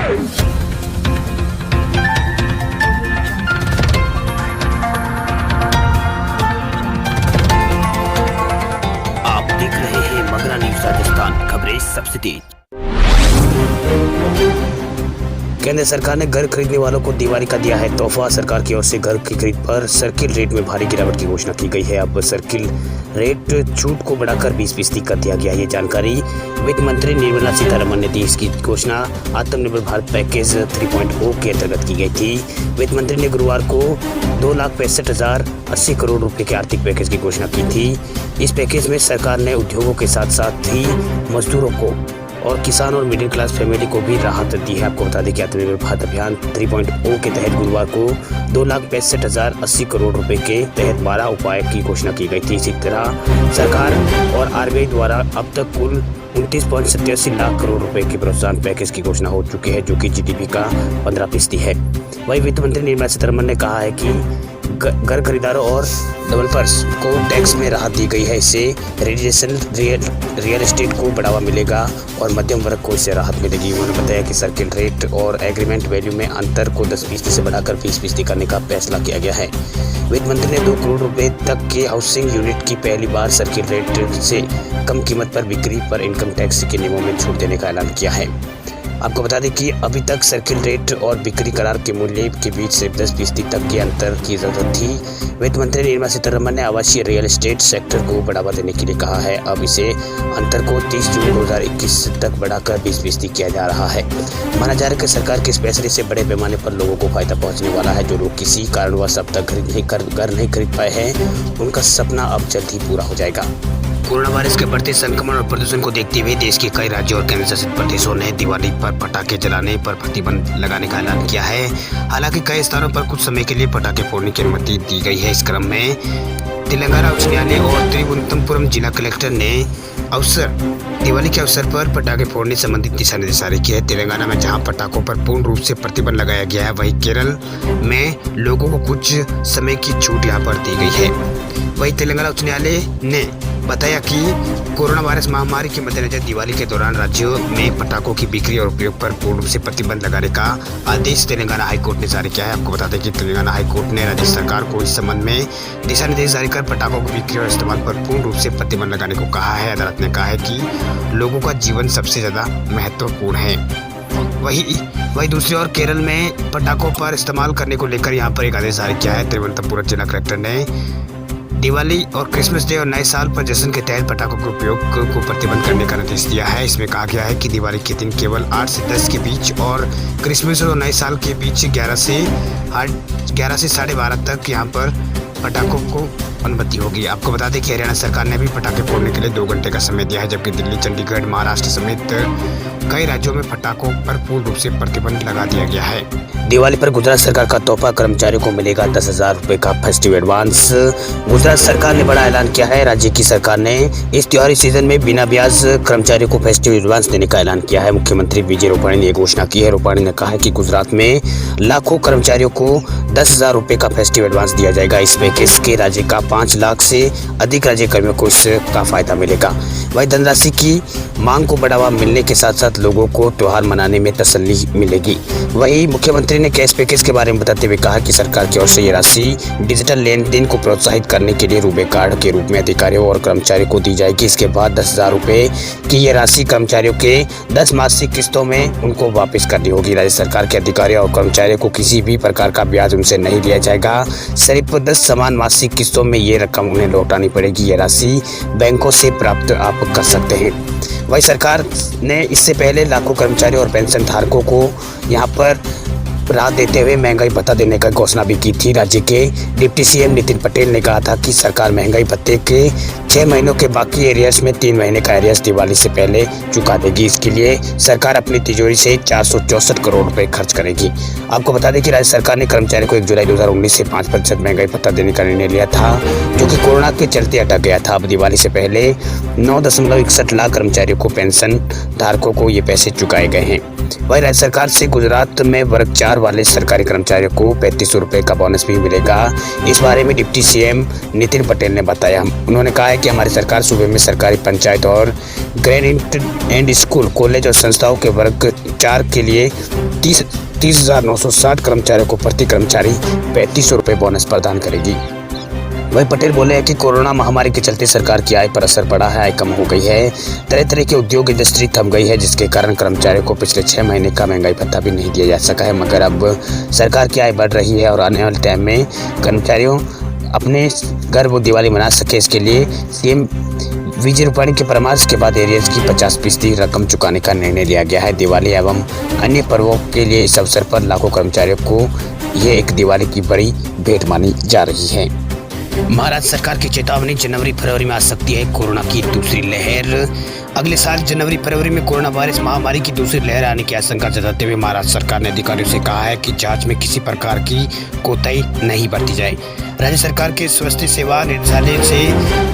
आप देख रहे हैं मगरा न्यूज राजस्थान, खबरें सबसे तेज। केंद्र सरकार ने घर खरीदने वालों को दिवाली का दिया है तोहफा। सरकार की ओर से घर की खरीद पर सर्किल रेट में भारी गिरावट की घोषणा की गई है। अब सर्किल रेट छूट को बढ़ाकर 20% कर दिया गया। ये जानकारी वित्त मंत्री निर्मला सीतारमण ने दी। इसकी घोषणा आत्मनिर्भर भारत पैकेज 3.0 के अंतर्गत की गई थी। वित्त मंत्री ने गुरुवार को 2,65,080 करोड़ रुपए के आर्थिक पैकेज की घोषणा की थी। इस पैकेज में सरकार ने उद्योगों के साथ साथ ही मजदूरों को और किसान और मिडिल क्लास फैमिली को भी राहत दी है। आपको बता दें कि आत्मनिर्भर भारत अभियान 3.0 के तहत गुरुवार को 2,65,080 करोड़ रुपए के तहत 12 उपाय की घोषणा की गई थी। इसी तरह सरकार और आरबीआई द्वारा अब तक कुल 29.87 लाख करोड़ रुपए के प्रोत्साहन पैकेज की घोषणा हो चुकी है, जो कि जीडीपी का 15% है। वहीं वित्त मंत्री निर्मला सीतारमण ने कहा है कि घर खरीदारों और डेवलपर्स को टैक्स में राहत दी गई है। इससे रेजिडेंशियल रियल एस्टेट को बढ़ावा मिलेगा और मध्यम वर्ग को इससे राहत मिलेगी। उन्होंने बताया कि सर्किल रेट और एग्रीमेंट वैल्यू में अंतर को 10% से बढ़ाकर 20% करने का फैसला किया गया है। वित्त मंत्री ने 2 करोड़ रुपए तक के हाउसिंग यूनिट की पहली बार सर्किल रेट से कम कीमत पर बिक्री पर इनकम टैक्स के नियमों में छूट देने का ऐलान किया है। आपको बता दें कि अभी तक सर्किल रेट और बिक्री करार के मूल्य के बीच सिर्फ 10% तक के अंतर की जरूरत थी। वित्त मंत्री निर्मला सीतारमण ने आवासीय रियल एस्टेट सेक्टर को बढ़ावा देने के लिए कहा है। अब इसे अंतर को 30 जून 2021 तक बढ़ाकर 20% किया जा रहा है। माना जा रहा है कि सरकार के इस फैसले से बड़े पैमाने पर लोगों को फायदा पहुंचने वाला है। जो लोग किसी कारणवश अब तक घर नहीं खरीद पाए हैं, उनका सपना अब जल्द ही पूरा हो जाएगा। कोरोना वायरस के बढ़ते संक्रमण और प्रदूषण को देखते हुए देश के कई राज्यों और केंद्र शासित प्रदेशों ने दिवाली पर पटाखे जलाने पर प्रतिबंध लगाने का ऐलान किया है। हालांकि कई स्थानों पर कुछ समय के लिए पटाखे फोड़ने की अनुमति दी गई है। इस क्रम में तेलंगाना उच्च न्यायालय और तिरुवनंतपुरम जिला कलेक्टर ने दिवाली के अवसर पर पटाखे फोड़ने संबंधित दिशा निर्देश जारी किए हैं। तेलंगाना में जहां पटाखों पर पूर्ण रूप से प्रतिबंध लगाया गया है, वहीं केरल में लोगों को कुछ समय की छूट यहां पर दी गई है। वहीं तेलंगाना उच्च न्यायालय ने बताया कि कोरोना वायरस महामारी के मद्देनजर दिवाली के दौरान राज्यों में पटाखों की बिक्री और उपयोग पर पूर्ण रूप से प्रतिबंध लगाने का आदेश तेलंगाना हाईकोर्ट ने जारी किया है। आपको बता दें कि तेलंगाना हाईकोर्ट ने राज्य सरकार को इस संबंध में दिशा निर्देश जारी कर पटाखों की बिक्री और इस्तेमाल पर पूर्ण रूप से प्रतिबंध लगाने को कहा है। अदालत ने कहा है कि लोगों का जीवन सबसे ज्यादा महत्वपूर्ण है। वही दूसरी ओर केरल में पटाखों पर इस्तेमाल करने को लेकर यहाँ पर एक आदेश जारी किया है। तिरुवनंतपुरम जिला कलेक्टर ने दिवाली और क्रिसमस डे और नए साल पर जश्न के तहत पटाखों के उपयोग को प्रतिबंध करने का निर्देश दिया है। इसमें कहा गया है कि दिवाली के दिन केवल 8 से 10 के बीच और क्रिसमस और नए साल के बीच 11 से 12:30 तक यहाँ पर पटाखों को अनुमति होगी। आपको बता दें कि हरियाणा सरकार ने भी पटाखे फोड़ने के लिए 2 घंटे का समय दिया है, जबकि दिल्ली, चंडीगढ़, महाराष्ट्र समेत कई राज्यों में पटाखों पर पूर्ण रूप से प्रतिबंध लगा दिया गया है। दिवाली पर गुजरात सरकार का तोहफा, कर्मचारियों को मिलेगा 10,000 रुपए का फेस्टिव एडवांस। गुजरात सरकार ने बड़ा ऐलान किया है। राज्य की सरकार ने इस त्योहारी सीजन में बिना ब्याज कर्मचारियों को फेस्टिव एडवांस देने का ऐलान किया है। मुख्यमंत्री विजय रूपाणी ने यह घोषणा की है। रूपाणी ने कहा है कि गुजरात में लाखों कर्मचारियों को 10,000 रुपए का फेस्टिव एडवांस दिया जाएगा। इस पैकेज के राज्य का 5 लाख से अधिक राज्य कर्मियों को इसका फायदा मिलेगा। वही धनराशि की मांग को बढ़ावा मिलने के साथ साथ लोगों को त्योहार मनाने में तसल्ली मिलेगी। वही मुख्यमंत्री ने कैश पैकेज के बारे में बताते हुए कहा कि सरकार की ओर से ये राशि डिजिटल लेन देन को प्रोत्साहित करने के लिए रूबे कार्ड के रूप में अधिकारियों और कर्मचारियों को दी जाएगी। इसके बाद 10,000 रुपए की ये राशि कर्मचारियों के 10 मासिक किस्तों में उनको वापस करनी होगी। राज्य सरकार के अधिकारियों और कर्मचारियों को किसी भी प्रकार का ब्याज उनसे नहीं लिया जाएगा। सिर्फ 10 समान मासिक किस्तों में ये रकम उन्हें लौटानी पड़ेगी। ये राशि बैंकों से प्राप्त आप कर सकते हैं। वही सरकार ने इससे पहले लाखों कर्मचारियों और पेंशन धारकों को यहाँ पर राहत देते हुए महंगाई भत्ता देने का घोषणा भी की थी। राज्य के डिप्टी सीएम नितिन पटेल ने कहा था कि सरकार महंगाई भत्ते के 6 महीनों के बाकी एरियर्स में 3 महीने का एरियर्स दिवाली से पहले चुका देगी। इसके लिए सरकार अपनी तिजोरी से 464 करोड़ रुपए खर्च करेगी। आपको बता दें कि राज्य सरकार ने कर्मचारियों को 1 जुलाई 2019 से 5% महंगाई भत्ता देने का निर्णय लिया था, जो कि कोरोना के चलते अटक गया था। अब दिवाली से पहले 9.61 लाख कर्मचारियों को, पेंशन धारकों को ये पैसे चुकाए गए हैं। वही राज्य सरकार से गुजरात में वर्ग 4 वाले सरकारी कर्मचारियों को 3500 रुपए का बोनस भी मिलेगा। इस बारे में डिप्टी सीएम नितिन पटेल ने बताया। उन्होंने कहा है कि हमारी सरकार सूबे में सरकारी पंचायत और ग्रेड एंड स्कूल, कॉलेज और संस्थाओं के वर्ग 4 के लिए 30,960 कर्मचारियों को प्रति कर्मचारी 3500 रुपये बोनस प्रदान करेगी। वही पटेल बोले हैं कि कोरोना महामारी के चलते सरकार की आय पर असर पड़ा है, आय कम हो गई है। तरह तरह के उद्योग इंडस्ट्री थम गई है, जिसके कारण कर्मचारियों को पिछले 6 महीने का महंगाई भत्ता भी नहीं दिया जा सका है। मगर अब सरकार की आय बढ़ रही है और आने वाले टाइम में कर्मचारियों अपने घर वो दिवाली मना सके, इसके लिए सीएम विजय रूपाणी के परामर्श के बाद एरियर्स की 50% रकम चुकाने का निर्णय लिया गया है। दिवाली एवं अन्य पर्वों के लिए इस अवसर पर लाखों कर्मचारियों को ये एक दिवाली की बड़ी भेंट मानी जा रही है। महाराष्ट्र सरकार की चेतावनी, जनवरी फरवरी में आ सकती है कोरोना की दूसरी लहर। अगले साल जनवरी फरवरी में कोरोना वायरस महामारी की दूसरी लहर आने की आशंका जताते हुए महाराष्ट्र सरकार ने अधिकारियों से कहा है कि जांच में किसी प्रकार की कोताही नहीं बरती जाए। राज्य सरकार के स्वास्थ्य सेवा निदेशालय से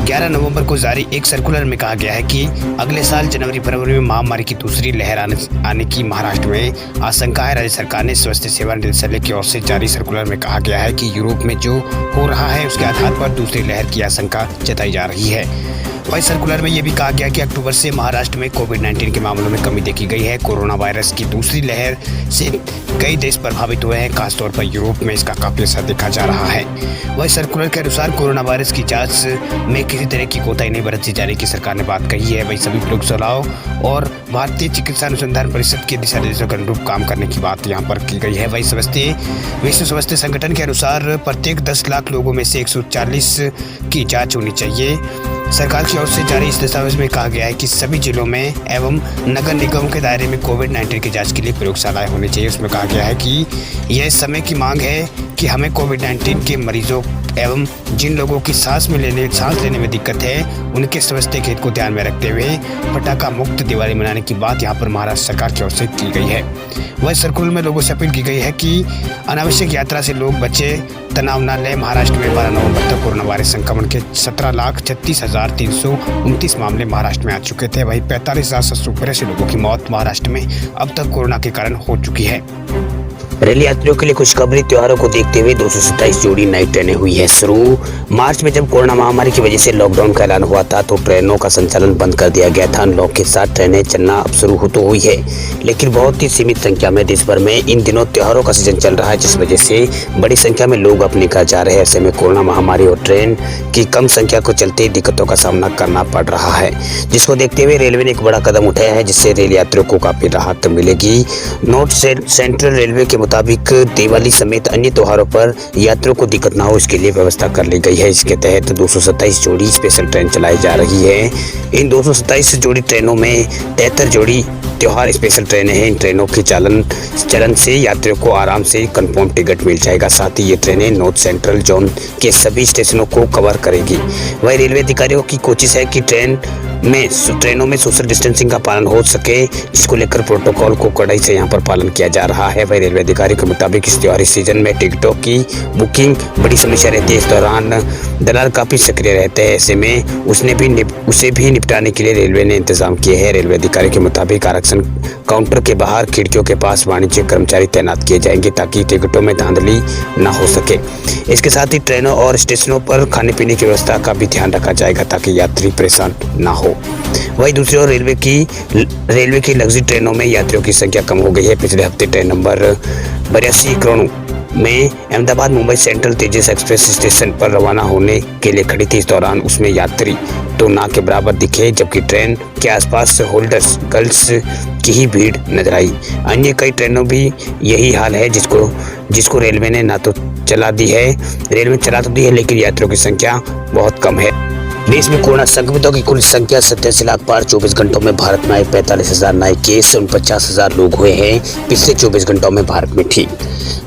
11 नवंबर को जारी एक सर्कुलर में कहा गया है कि अगले साल जनवरी फरवरी में महामारी की दूसरी लहर आने की महाराष्ट्र में आशंका है। राज्य सरकार ने स्वास्थ्य सेवा निदेशालय की ओर से जारी सर्कुलर में कहा गया है कि यूरोप में जो हो रहा है उसके आधार पर दूसरी लहर की आशंका जताई जा रही है। वही सर्कुलर में यह भी कहा गया कि अक्टूबर से महाराष्ट्र में कोविड-19 के मामलों में कमी देखी गई है। कोरोना वायरस की दूसरी लहर से कई देश प्रभावित हुए हैं, खासतौर पर यूरोप में इसका काफी असर देखा जा रहा है। वही सर्कुलर के अनुसार कोरोना वायरस की जांच में किसी तरह की कोताही नहीं बरती जाने की सरकार ने बात कही है। वही सभी प्रयोगशालाओं और भारतीय चिकित्सा अनुसंधान परिषद के दिशा निर्देशों के अनुरूप काम करने की बात यहाँ पर की गई है। वही विश्व स्वास्थ्य संगठन के अनुसार प्रत्येक 10 लाख लोगों में से 140 की जाँच होनी चाहिए। सरकार की ओर से जारी इस दस्तावेज में कहा गया है कि सभी जिलों में एवं नगर निगमों के दायरे में कोविड-19 की जांच के लिए प्रयोगशालाएं होनी चाहिए। उसमें कहा गया है कि यह समय की मांग है कि हमें कोविड-19 के मरीजों एवं जिन लोगों की सांस लेने में दिक्कत है उनके स्वास्थ्य के हित को ध्यान में रखते हुए पटाखा मुक्त दिवाली मनाने की बात यहाँ पर महाराष्ट्र सरकार की ओर से की गई है। वह सर्कुलर में लोगों से अपील की गई है कि अनावश्यक यात्रा से लोग बचे, तनाव न लें। महाराष्ट्र में 12 नवंबर तक कोरोना वायरस संक्रमण के 17,36,329 मामले महाराष्ट्र में आ चुके थे। वहीं 45,782 लोगों की मौत महाराष्ट्र में अब तक कोरोना के कारण हो चुकी है। रेल यात्रियों के लिए खुशखबरी, त्योहारों को देखते हुए 227 जोड़ी नई ट्रेनें हुई है शुरू। मार्च में जब कोरोना महामारी की वजह से लॉकडाउन का ऐलान हुआ था तो ट्रेनों का संचालन बंद कर दिया गया था। अनलॉक के साथ ट्रेनें चलना अब शुरू हो तो हुई है, लेकिन बहुत ही सीमित संख्या में। देश भर में इन दिनों त्योहारों का सीजन चल रहा है, जिस वजह से बड़ी संख्या में लोग अपने घर जा रहे हैं। ऐसे में कोरोना महामारी और ट्रेन की कम संख्या को चलते दिक्कतों का सामना करना पड़ रहा है, जिसको देखते हुए रेलवे ने एक बड़ा कदम उठाया है, जिससे रेल यात्रियों को काफी राहत मिलेगी। नॉर्थ सेंट्रल रेलवे के मुताबिक दिवाली समेत अन्य त्योहारों पर यात्रियों को दिक्कत न हो, इसके लिए व्यवस्था कर ली गई है। इसके तहत 227 जोड़ी स्पेशल ट्रेन चलाई जा रही है। इन 227 जोड़ी ट्रेनों में 73 जोड़ी त्योहार स्पेशल ट्रेनें हैं। इन ट्रेनों के चलन से यात्रियों को आराम से कंफर्म टिकट मिल जाएगा। साथ ही ये ट्रेनें नॉर्थ सेंट्रल जोन के सभी स्टेशनों को कवर करेगी। वही रेलवे अधिकारियों की कोशिश है कि ट्रेनों में सोशल डिस्टेंसिंग का पालन हो सके, जिसको लेकर प्रोटोकॉल को कड़ाई से यहाँ पर पालन किया जा रहा है। वही रेलवे अधिकारी के मुताबिक इस त्योहारी सीजन में टिकटों की बुकिंग बड़ी समस्या रहती है। इस दौरान दलाल काफी सक्रिय रहते हैं। ऐसे में उसे भी निपटाने के लिए रेलवे ने इंतजाम किए हैं। रेलवे अधिकारी के मुताबिक आरक्षण काउंटर के बाहर खिड़कियों के पास वाणिज्यिक कर्मचारी तैनात किए जाएंगे, ताकि टिकटों में धांधली न हो सके। इसके साथ ही ट्रेनों और स्टेशनों पर खाने पीने की व्यवस्था का भी ध्यान रखा जाएगा, ताकि यात्री परेशान न हो। वहीं दूसरी ओर रेलवे की लग्जरी ट्रेनों में यात्रियों की संख्या कम हो गई है। पिछले हफ्ते ट्रेन नंबर 82 करोड़ में अहमदाबाद मुंबई सेंट्रल तेजस एक्सप्रेस स्टेशन पर रवाना होने के लिए खड़ी थी। इस दौरान उसमें यात्री तो ना के बराबर दिखे, जबकि ट्रेन के आसपास होल्डर्स गर्ल्स की ही भीड़ नजर आई। अन्य कई ट्रेनों भी यही हाल है, जिसको रेलवे ने ना तो चला दी है, रेलवे चला तो दी है, लेकिन यात्रियों की संख्या बहुत कम है। देश में कोरोना संक्रमितों की कुल संख्या 87 लाख पार। 24 घंटों में भारत में आए 45,000 नए केस, 49,000 लोग हुए हैं पिछले 24 घंटों में भारत में ठीक।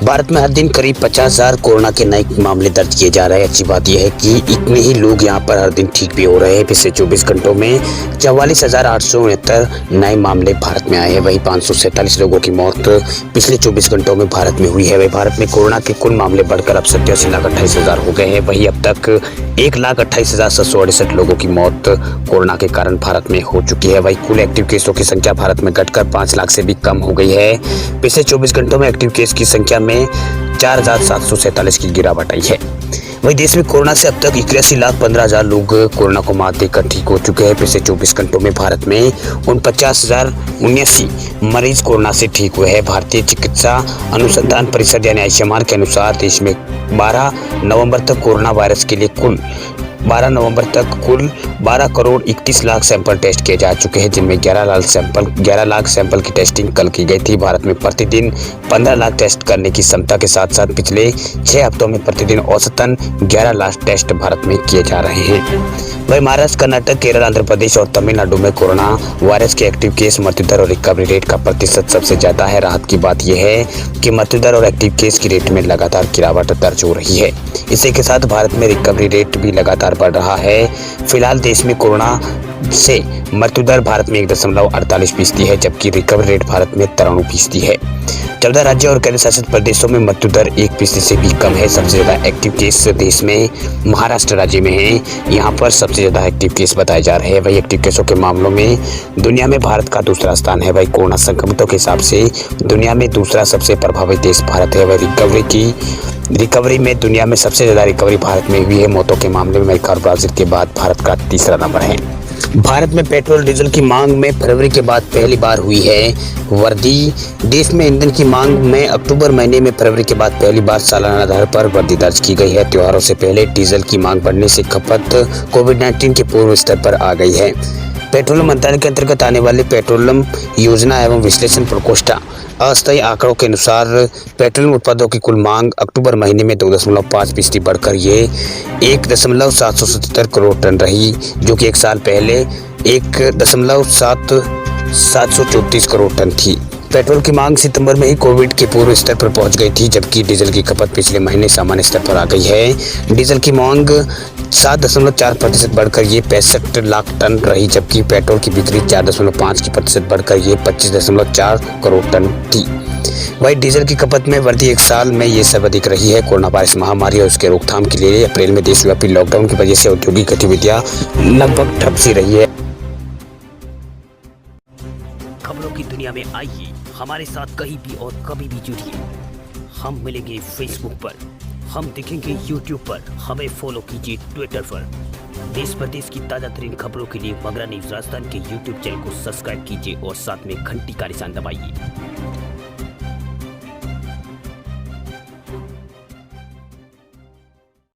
भारत में हर दिन करीब 50,000 कोरोना के नए मामले दर्ज किए जा रहे हैं। अच्छी बात यह है कि इतने ही लोग यहां पर हर दिन ठीक भी हो रहे हैं। पिछले 24 घंटों में 44,869 नए मामले भारत में आए हैं। वहीं 547 लोगों की मौत पिछले 24 घंटों में भारत में हुई है। वही भारत में कोरोना के कुल मामले बढ़कर अब 87,28,000 हो गए हैं। वहीं अब तक 1,28,768 लोगों की मौत कोरोना के कारण भारत में हो चुकी है। वहीं कुल एक्टिव केसों की संख्या भारत में घटकर 5 लाख से भी कम हो गई है। पिछले 24 घंटों में एक्टिव केस की संख्या में 4,747 की गिरावट आई है। वहीं देश में कोरोना से अब तक 81,15,000 लोग कोरोना को मात देकर ठीक हो चुके हैं। पिछले 24 घंटों में भारत में 49,079 मरीज कोरोना से ठीक हुए हैं। भारतीय चिकित्सा अनुसंधान परिषद यानी आईसीएमआर के अनुसार देश में 12 नवंबर तक कोरोना वायरस के लिए कुल 12 करोड़ 31 लाख सैंपल टेस्ट किए जा चुके हैं, जिनमें 11 लाख सैंपल की टेस्टिंग कल की गई थी। भारत में प्रतिदिन 15 लाख टेस्ट करने की क्षमता के साथ साथ पिछले 6 हफ्तों में प्रतिदिन औसतन 11 लाख टेस्ट भारत में किए जा रहे हैं। वहीं महाराष्ट्र, कर्नाटक, केरल, आंध्र प्रदेश और तमिलनाडु में कोरोना वायरस के एक्टिव केस, मृत्यु दर और रिकवरी रेट का प्रतिशत सबसे ज्यादा है। राहत की बात यह है कि मृत्यु दर और एक्टिव केस की रेट में लगातार गिरावट दर्ज हो रही है। इसी के साथ भारत में रिकवरी रेट भी लगातार बढ़ रहा है। फिलहाल देश में कोरोना से मृत्यु दर भारत में 1.48% है, जबकि रिकवरी रेट भारत में 93% है। 14 राज्यों और केंद्र शासित प्रदेशों में मृत्यु दर 1% से भी कम है। सबसे ज्यादा एक्टिव केस देश में महाराष्ट्र राज्य में है। यहाँ पर सबसे ज्यादा एक्टिव केस बताए जा रहे हैं। वही एक्टिव केसों के मामलों में दुनिया में भारत का दूसरा स्थान है। वही कोरोना संक्रमितों के हिसाब से दुनिया में दूसरा सबसे प्रभावित देश भारत है। वही रिकवरी में दुनिया में सबसे ज्यादा रिकवरी भारत में हुई है। मौतों के मामले में अमेरिका और ब्राजील के बाद भारत का तीसरा नंबर है। भारत में पेट्रोल डीजल की मांग में फरवरी के बाद पहली बार हुई है वृद्धि। देश में ईंधन की मांग में अक्टूबर महीने में फरवरी के बाद पहली बार सालाना आधार पर वृद्धि दर्ज की गई है। त्योहारों से पहले डीजल की मांग बढ़ने से खपत कोविड-19 के पूर्व स्तर पर आ गई है। पेट्रोलियम मंत्रालय के अंतर्गत आने वाले पेट्रोलियम योजना एवं विश्लेषण प्रकोष्ठ अस्थायी आंकड़ों के अनुसार पेट्रोलियम उत्पादों की कुल मांग अक्टूबर महीने में 2.5% बढ़कर ये 1.777 करोड़ टन रही, जो कि एक साल पहले 1.734 करोड़ टन थी। पेट्रोल की मांग सितंबर में ही कोविड के पूर्व स्तर पर पहुंच गई थी, जबकि डीजल की खपत पिछले महीने सामान्य स्तर पर आ गई है। डीजल की मांग 7.4% बढ़कर ये 65 लाख टन रही, जबकि पेट्रोल की बिक्री 4.5% बढ़कर ये 25.4 करोड़ टन थी। वही डीजल की खपत में वृद्धि एक साल में ये सर्वाधिक रही है। कोरोना वायरस महामारी और उसके रोकथाम के लिए अप्रैल में देशव्यापी लॉकडाउन की वजह से औद्योगिक गतिविधियां लगभग ठप सी रही है। खबरों की दुनिया में आइए हमारे साथ कहीं भी और कभी भी जुड़िए। हम मिलेंगे फेसबुक पर, हम दिखेंगे यूट्यूब पर, हमें फॉलो कीजिए ट्विटर पर। देश प्रदेश की ताजा तरीन खबरों के लिए मगरा न्यूज राजस्थान के यूट्यूब चैनल को सब्सक्राइब कीजिए और साथ में घंटी का निशान दबाइए।